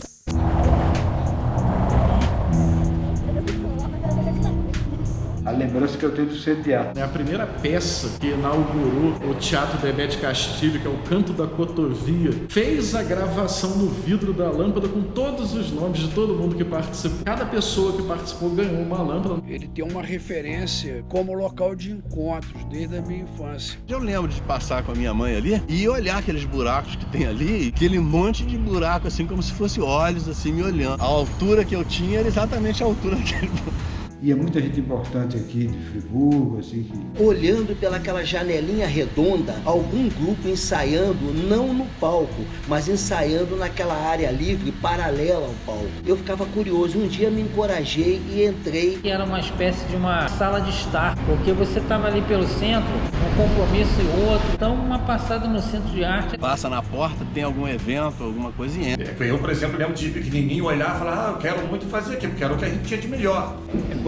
A lembrança que eu tenho do Centro de Arte. É a primeira peça que inaugurou o Teatro Bebete Castilho, que é o Canto da Cotovia, fez a gravação no vidro da lâmpada com todos os nomes de todo mundo que participou. Cada pessoa que participou ganhou uma lâmpada. Ele tem uma referência como local de encontros desde a minha infância. Eu lembro de passar com a minha mãe ali e olhar aqueles buracos que tem ali, aquele monte de buraco assim, como se fosse olhos assim me olhando. A altura que eu tinha era exatamente a altura daquele buraco. Ia muita gente importante aqui de Friburgo, assim. Olhando pelaquela janelinha redonda, algum grupo ensaiando, não no palco, mas ensaiando naquela área livre paralela ao palco. Eu ficava curioso, um dia me encorajei e entrei. Era uma espécie de uma sala de estar, porque você estava ali pelo centro, um compromisso e outro, então uma passada no Centro de Arte. Passa na porta, tem algum evento, alguma coisa e entra. Eu, por exemplo, lembro de pequenininho olhar e falar, eu quero muito fazer aqui, porque era o que a gente tinha de melhor.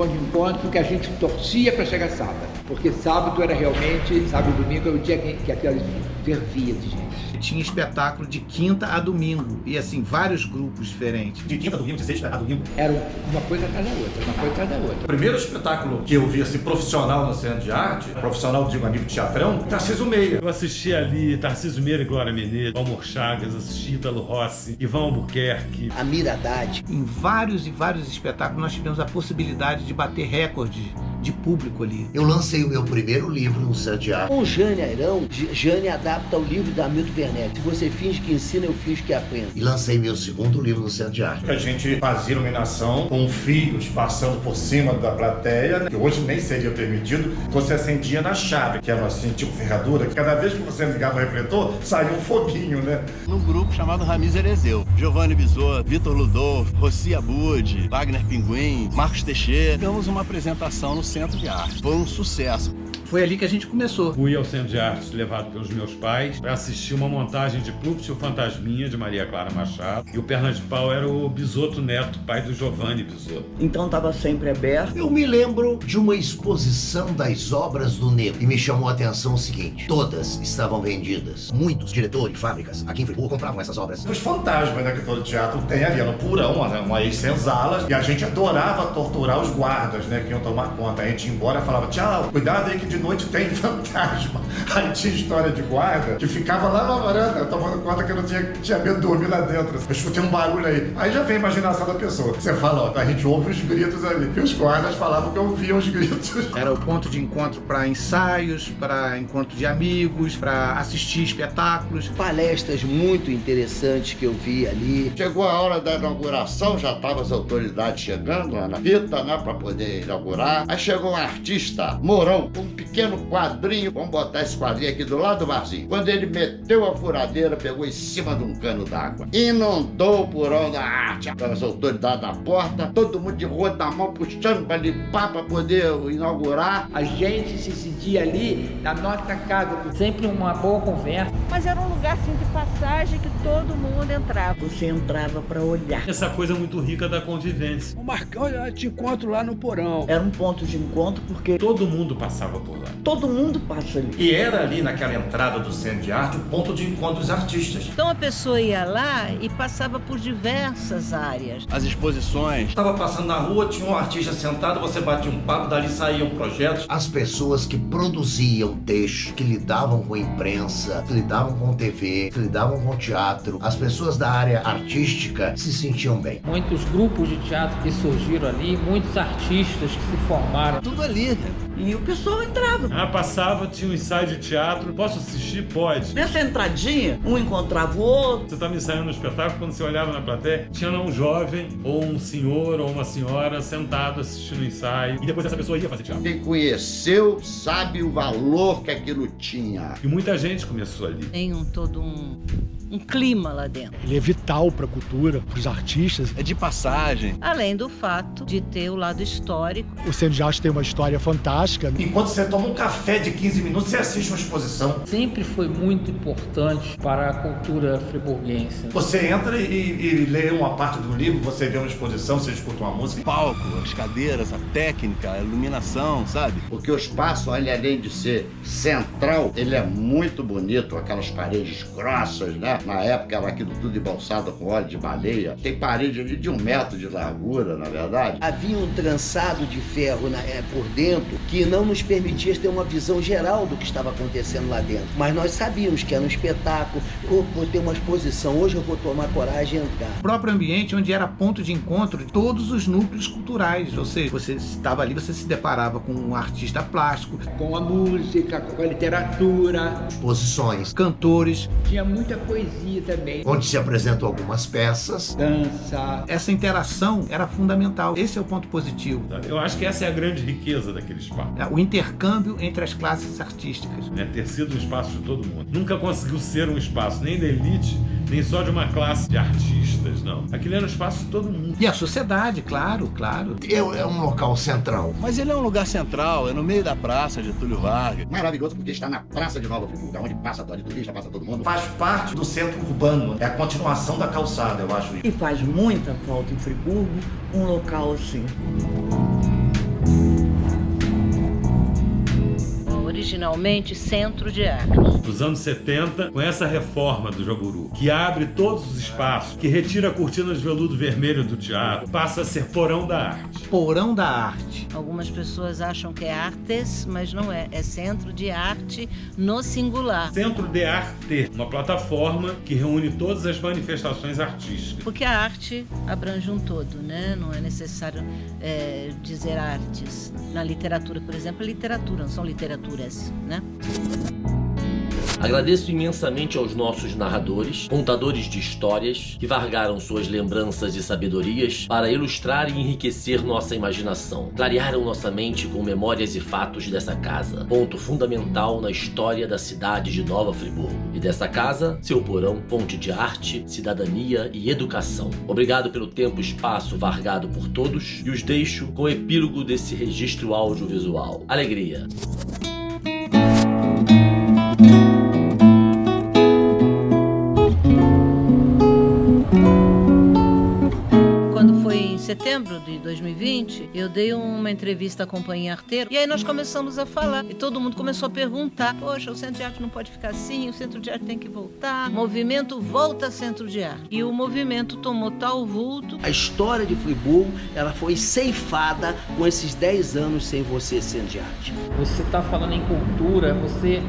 De encontro que a gente torcia para chegar sábado, porque sábado era realmente, sábado e domingo era o dia que aquela fervia de gente. Tinha espetáculo de quinta a domingo, e assim, vários grupos diferentes. De quinta a domingo, de sexta a domingo. Era uma coisa atrás da outra, uma coisa atrás da outra. O primeiro espetáculo que eu vi assim, profissional no Centro de Arte, profissional digo a nível de teatrão, Tarcísio Meira. Eu assisti ali Tarcísio Meira e Glória Menezes, Valmor Chagas, assisti Ítalo Rossi, Ivan Albuquerque. Amir Haddad. Em vários e vários espetáculos nós tivemos a possibilidade de bater recordes de público ali. Eu lancei o meu primeiro livro no Centro de Arte. Com Jane Airão, Jane adapta o livro da Hamilton Werneck. Se você finge que ensina, eu finge que aprendo. E lancei meu segundo livro no Centro de Arte. A gente fazia iluminação com fios passando por cima da plateia, que hoje nem seria permitido. Você acendia na chave, que era assim, tipo ferradura, que cada vez que você ligava o refletor, saía um foguinho, né? Num grupo chamado Ramiz Erezeu. Giovanni Bisotto, Vitor Ludolfo, Rossi Abud, Wagner Pinguim, Marcos Teixeira. Damos uma apresentação no Centro de Arte. Foi um sucesso. Foi ali que a gente começou. Fui ao Centro de Arte levado pelos meus pais para assistir uma montagem de Plúcio e o Fantasminha, de Maria Clara Machado. E o Perna de Pau era o Bisotto Neto, pai do Giovanni Bisotto. Então estava sempre aberto. Eu me lembro de uma exposição das obras do Negro e me chamou a atenção o seguinte: todas estavam vendidas. Muitos diretores, fábricas aqui em Friburgo compravam essas obras. Os fantasmas, né, que todo teatro tem ali, no Purão, uma ex-senzala, e a gente adorava torturar os guardas, né, que iam tomar conta. A gente ia embora e falava, tchau, cuidado aí que de noite tem fantasma. Aí tinha história de guarda que ficava lá na varanda, tomando conta que eu não tinha medo de dormir lá dentro. Eu escutei um barulho aí. Aí já vem a imaginação da pessoa. Você fala, ó, a gente ouve os gritos ali. E os guardas falavam que ouviam os gritos. Era o ponto de encontro para ensaios, para encontro de amigos, para assistir espetáculos. Palestras muito interessantes que eu vi ali. Chegou a hora da inauguração, já estavam as autoridades chegando lá na fita, né, para poder inaugurar. Aí chegou um artista, Mourão, com um pequeno quadrinho. Vamos botar esse quadrinho aqui do lado do barzinho. Quando ele meteu a furadeira, pegou em cima de um cano d'água. Inundou o Porão da Arte. As autoridades na porta, todo mundo de rodo na mão, puxando para limpar, para poder inaugurar. A gente se sentia ali na nossa casa. Sempre uma boa conversa. Mas era um lugar assim de passagem que todo mundo entrava. Você entrava para olhar. Essa coisa muito rica da convivência. O Marcão, eu te encontro lá no Porão. Era um ponto de encontro porque todo mundo passava por lá. lá. Todo mundo passa ali. E era ali naquela entrada do Centro de Arte o ponto de encontro dos artistas. Então a pessoa ia lá e passava por diversas áreas. As exposições. Estava passando na rua, tinha um artista sentado, você batia um papo, dali saíam projetos. As pessoas que produziam texto, que lidavam com imprensa, que lidavam com TV, que lidavam com teatro, as pessoas da área artística se sentiam bem. Muitos grupos de teatro que surgiram ali, muitos artistas que se formaram. Tudo ali, e o pessoal entrava. Passava, tinha um ensaio de teatro. Posso assistir? Pode. Nessa entradinha, um encontrava o outro. Você estava ensaiando no espetáculo, quando você olhava na plateia, tinha lá um jovem, ou um senhor, ou uma senhora sentado assistindo o ensaio. E depois essa pessoa ia fazer teatro. Quem conheceu sabe o valor que aquilo tinha. E muita gente começou ali. Tem todo um clima lá dentro. Ele é vital para a cultura, para os artistas. É de passagem. Além do fato de ter o lado histórico. O Centro de Arte tem uma história fantástica. Enquanto você toma um café de 15 minutos, você assiste uma exposição. Sempre foi muito importante para a cultura friburguense. Você entra e lê uma parte do livro, você vê uma exposição, você escuta uma música. O palco, as cadeiras, a técnica, a iluminação, sabe? Porque o espaço, além de ser central, ele é muito bonito, aquelas paredes grossas, né? Na época era aquilo tudo embalsado com óleo de baleia. Tem parede ali de 1 metro de largura, na verdade. Havia um trançado de ferro por dentro que não nos permitia ter uma visão geral do que estava acontecendo lá dentro. Mas nós sabíamos que era um espetáculo, vou ter uma exposição, hoje eu vou tomar coragem e entrar. O próprio ambiente onde era ponto de encontro de todos os núcleos culturais, ou seja, você estava ali, você se deparava com um artista plástico, com a música, com a literatura, exposições, cantores. Tinha muita poesia também. Onde se apresentam algumas peças. Dança. Essa interação era fundamental. Esse é o ponto positivo. Eu acho que essa é a grande riqueza daquele espaço. O intercâmbio entre as classes artísticas. Ter sido um espaço de todo mundo. Nunca conseguiu ser um espaço nem da elite, nem só de uma classe de artistas, não. Aquilo era um espaço de todo mundo. E a sociedade, claro. É um local central. Mas ele é um lugar central, é no meio da praça de Getúlio Vargas. Maravilhoso porque está na Praça de Nova Friburgo, onde passa todo turista, passa todo mundo. Faz parte do centro urbano, é a continuação da calçada, eu acho. E faz muita falta em Friburgo um local assim. Originalmente Centro de Arte. Nos anos 70, com essa reforma do Jaburu, que abre todos os espaços, que retira a cortina de veludo vermelho do teatro, passa a ser Porão da Arte. Porão da Arte. Algumas pessoas acham que é artes, mas não é. É Centro de Arte no singular. Centro de Arte, uma plataforma que reúne todas as manifestações artísticas. Porque a arte abrange um todo, né? Não é necessário dizer artes. Na literatura, por exemplo, é literatura, não são literaturas, né? Agradeço imensamente aos nossos narradores, contadores de histórias, que vargaram suas lembranças e sabedorias para ilustrar e enriquecer nossa imaginação. Clarearam nossa mente com memórias e fatos dessa casa, ponto fundamental na história da cidade de Nova Friburgo. E dessa casa, seu porão, fonte de arte, cidadania e educação. Obrigado pelo tempo e espaço vargado por todos e os deixo com o epílogo desse registro audiovisual. Alegria! Em setembro de 2020, eu dei uma entrevista à Companhia Arteiro e aí nós começamos a falar e todo mundo começou a perguntar: poxa, o Centro de Arte não pode ficar assim, o Centro de Arte tem que voltar, movimento volta Centro de Arte. E o movimento tomou tal vulto. A história de Friburgo, ela foi ceifada com esses 10 anos sem você, Centro de Arte. Você está falando em cultura, você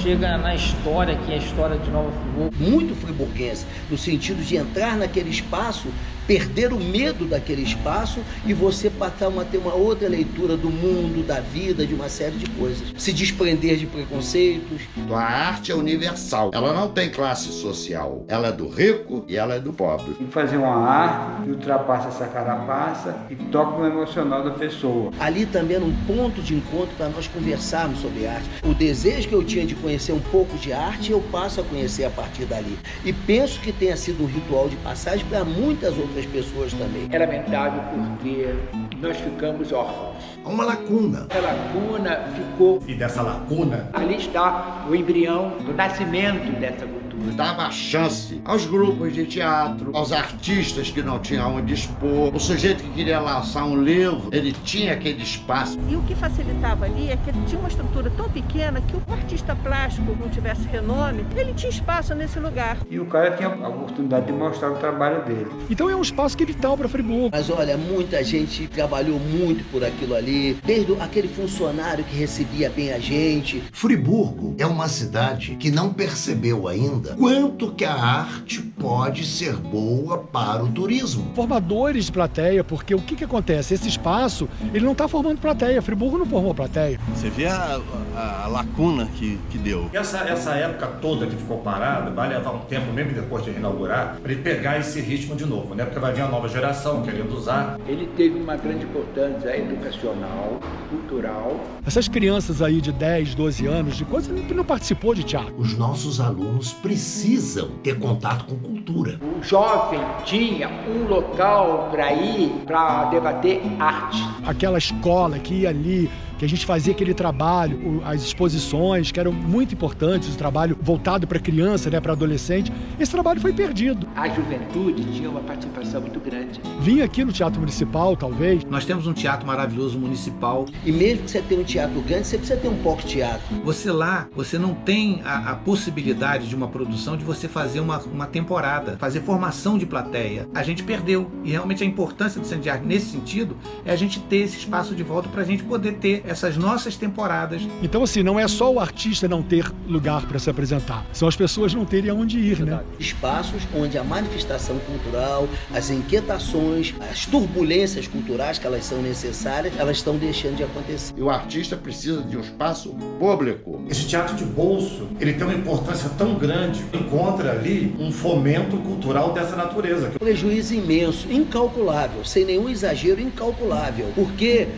chega na história, que é a história de Nova Friburgo. Muito friburguense, no sentido de entrar naquele espaço, perder o medo daquele espaço e você passar a ter uma outra leitura do mundo, da vida, de uma série de coisas. Se desprender de preconceitos. A arte é universal. Ela não tem classe social. Ela é do rico e ela é do pobre. E fazer uma arte que ultrapassa essa carapaça e toca no emocional da pessoa. Ali também era um ponto de encontro para nós conversarmos sobre arte. O desejo que eu tinha de conhecer um pouco de arte, eu passo a conhecer a partir dali. E penso que tenha sido um ritual de passagem para muitas outras pessoas também. É lamentável porque nós ficamos órfãos. Uma lacuna. Essa lacuna ficou. E dessa lacuna, ali está o embrião do nascimento dessa cultura. livros, dava chance aos grupos de teatro, aos artistas que não tinham onde expor. O sujeito que queria lançar um livro, ele tinha aquele espaço. E o que facilitava ali é que ele tinha uma estrutura tão pequena que o artista plástico não tivesse renome, ele tinha espaço nesse lugar. E o cara tinha a oportunidade de mostrar o trabalho dele. Então é um espaço que é vital para Friburgo. Mas olha, muita gente trabalhou muito por aquilo ali, desde aquele funcionário que recebia bem a gente. Friburgo é uma cidade que não percebeu ainda quanto que a arte pode ser boa para o turismo. Formadores de plateia, porque o que acontece? Esse espaço, ele não está formando plateia. Friburgo não formou plateia. Você vê a lacuna que deu. Essa época toda que ficou parada, vai levar um tempo, mesmo depois de reinaugurar, para ele pegar esse ritmo de novo, né? Porque vai vir a nova geração querendo usar. Ele teve uma grande importância educacional, cultural. Essas crianças aí de 10, 12 anos, de coisa que não participou de teatro. Os nossos alunos precisam ter contato com cultura. O jovem tinha um local para ir para debater arte. Aquela escola que ia ali, que a gente fazia aquele trabalho, as exposições que eram muito importantes, o trabalho voltado para criança, né, para adolescente, esse trabalho foi perdido. A juventude tinha uma participação muito grande. Vinha aqui no Teatro Municipal, talvez. Nós temos um teatro maravilhoso municipal. E mesmo que você tenha um teatro grande, você precisa ter um pouco teatro. Você lá, você não tem a possibilidade de uma produção de você fazer uma temporada, fazer formação de plateia. A gente perdeu. E realmente a importância do Centro de Arte nesse sentido é a gente ter esse espaço de volta para a gente poder ter essas nossas temporadas. Então, assim, não é só o artista não ter lugar para se apresentar, são as pessoas não terem aonde ir, né? Espaços onde a manifestação cultural, as inquietações, as turbulências culturais que elas são necessárias, elas estão deixando de acontecer. E o artista precisa de um espaço público. Esse teatro de bolso, ele tem uma importância tão grande, encontra ali um fomento cultural dessa natureza. Prejuízo imenso, incalculável, sem nenhum exagero, incalculável, porque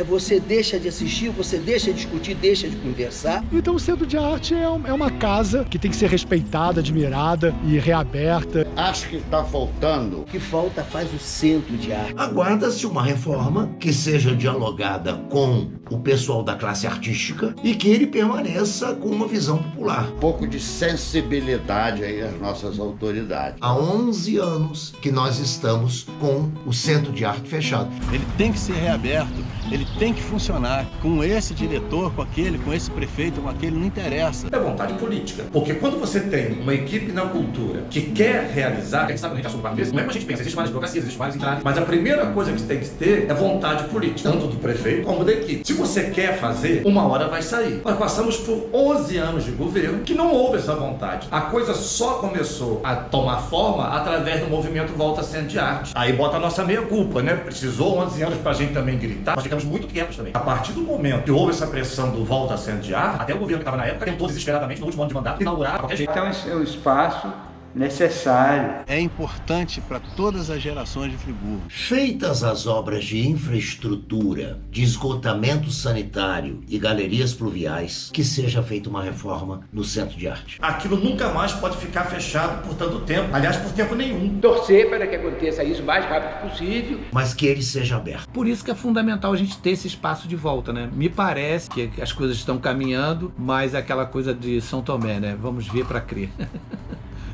você deixa de assistir, você deixa de discutir, deixa de conversar. Então o Centro de Arte é uma casa que tem que ser respeitada, admirada e reaberta. Acho que está faltando. O que falta faz o Centro de Arte. Aguarda-se uma reforma que seja dialogada com o pessoal da classe artística e que ele permaneça com uma visão popular. Um pouco de sensibilidade aí às nossas autoridades. Há 11 anos que nós estamos com o Centro de Arte fechado. Ele tem que ser reaberto, ele tem que funcionar. Com esse diretor, com aquele, com esse prefeito, com aquele, não interessa. É vontade política. Porque quando você tem uma equipe na cultura que quer realizar, a gente sabe que a gente assume para isso, não é como a gente pensa, existe várias burocracias, existe várias entradas, mas a primeira coisa que tem que ter é vontade política, tanto do prefeito como da equipe. Se você quer fazer, uma hora vai sair. Nós passamos por 11 anos de governo que não houve essa vontade. A coisa só começou a tomar forma através do movimento Volta Centro de Arte. Aí bota a nossa meia culpa, né? Precisou 11 anos pra gente também gritar, nós ficamos muito quietos também. A partir do momento que houve essa pressão do Volta Centro de Arte, até o governo que estava na época tentou desesperadamente no último ano de mandato inaugurar de qualquer jeito. Então é um espaço necessário. É importante para todas as gerações de Friburgo. Feitas as obras de infraestrutura, de esgotamento sanitário e galerias pluviais, que seja feita uma reforma no Centro de Arte. Aquilo nunca mais pode ficar fechado por tanto tempo. Aliás, por tempo nenhum. Torcer para que aconteça isso o mais rápido possível. Mas que ele seja aberto. Por isso que é fundamental a gente ter esse espaço de volta, né? Me parece que as coisas estão caminhando, mas aquela coisa de São Tomé, né? Vamos ver para crer.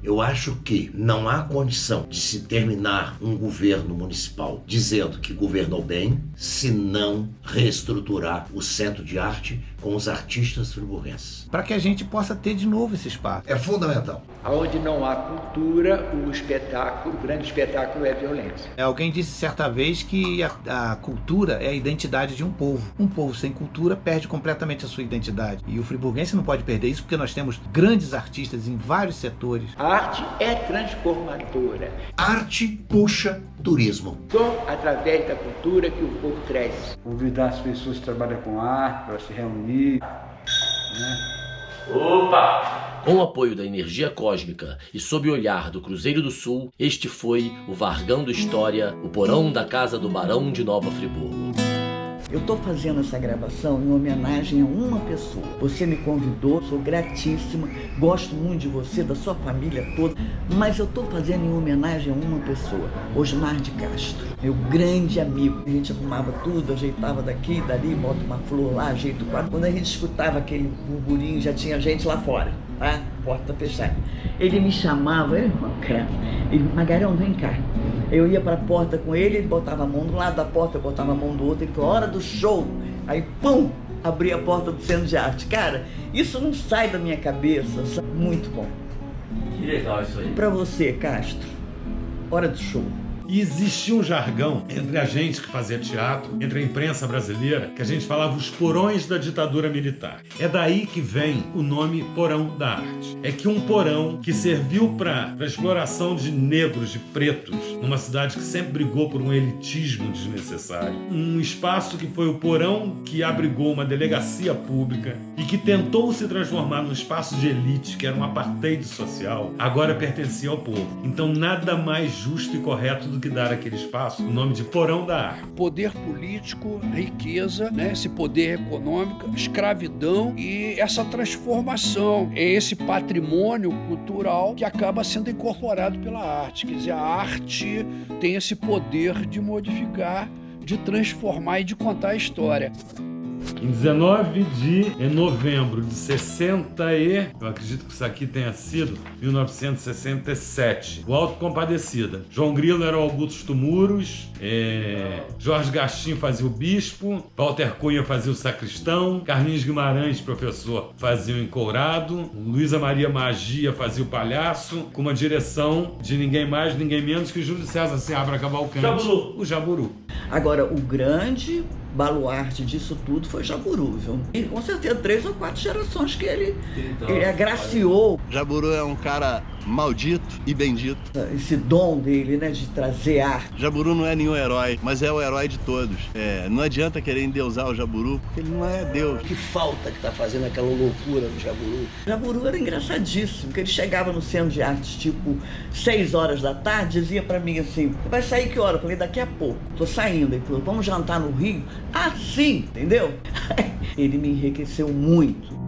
Eu acho que não há condição de se terminar um governo municipal dizendo que governou bem se não reestruturar o Centro de Arte com os artistas friburguenses. Para que a gente possa ter de novo esse espaço. É fundamental. Onde não há cultura, o grande espetáculo é violência. Alguém disse certa vez que a cultura é a identidade de um povo. Um povo sem cultura perde completamente a sua identidade. E o friburguense não pode perder isso porque nós temos grandes artistas em vários setores. A arte é transformadora. Arte puxa turismo. Só através da cultura que o povo cresce. Convidar as pessoas que trabalham com arte para se reunir, né? Opa! Com o apoio da energia cósmica e sob o olhar do Cruzeiro do Sul, este foi o Vargando História, o porão da casa do Barão de Nova Friburgo. Eu estou fazendo essa gravação em homenagem a uma pessoa. Você me convidou, sou gratíssima, gosto muito de você, da sua família toda, mas eu estou fazendo em homenagem a uma pessoa, Osmar de Castro, meu grande amigo. A gente arrumava tudo, ajeitava daqui e dali, bota uma flor lá, ajeita o quadro. Quando a gente escutava aquele burburinho, já tinha gente lá fora. tá? Porta fechada. Ele me chamava, ele Magalhão, vem cá. Eu ia pra porta com ele botava a mão do lado da porta, eu botava a mão do outro, ele falou, hora do show. Aí, pum, abri a porta do Centro de Arte. Cara, isso não sai da minha cabeça, muito bom. Que legal isso aí. Pra você, Castro, hora do show. E existia um jargão entre a gente que fazia teatro, entre a imprensa brasileira, que a gente falava os porões da ditadura militar. É daí que vem o nome Porão da Arte. É que um porão que serviu para exploração de negros, de pretos, numa cidade que sempre brigou por um elitismo desnecessário. Um espaço que foi o porão que abrigou uma delegacia pública e que tentou se transformar num espaço de elite, que era um apartheid social, agora pertencia ao povo. Então nada mais justo e correto do que dar aquele espaço o nome de Porão da Arte. Poder político, riqueza, né? Esse poder econômico, escravidão e essa transformação. É esse patrimônio cultural que acaba sendo incorporado pela arte. Quer dizer, a arte tem esse poder de modificar, de transformar e de contar a história. Em 19 de novembro de 60 eu acredito que isso aqui tenha sido 1967, o Alto Compadecida. João Grilo era o Augusto Muros, Jorge Gastim fazia o bispo, Walter Cunha fazia o sacristão, Carlinhos Guimarães, professor, fazia o encourado, Luísa Maria Magia fazia o palhaço, com uma direção de ninguém mais, ninguém menos que Júlio César Seabra Cavalcante, Jaburu. O Jaburu. Agora, o grande baluarte disso tudo foi Jaburu, viu? E com certeza 3 ou 4 gerações que ele agraciou. Jaburu é um cara maldito e bendito. Esse dom dele, né, de trazer arte. Jaburu não é nenhum herói, mas é o herói de todos. Não adianta querer endeusar o Jaburu, porque ele não é Deus. Que falta que tá fazendo aquela loucura do Jaburu. Jaburu era engraçadíssimo, porque ele chegava no Centro de Artes, tipo, 6 horas da tarde, dizia pra mim assim, vai sair que hora? Eu falei, daqui a pouco. Tô saindo. Ele falou, vamos jantar no Rio? Ah, sim, entendeu? Ele me enriqueceu muito.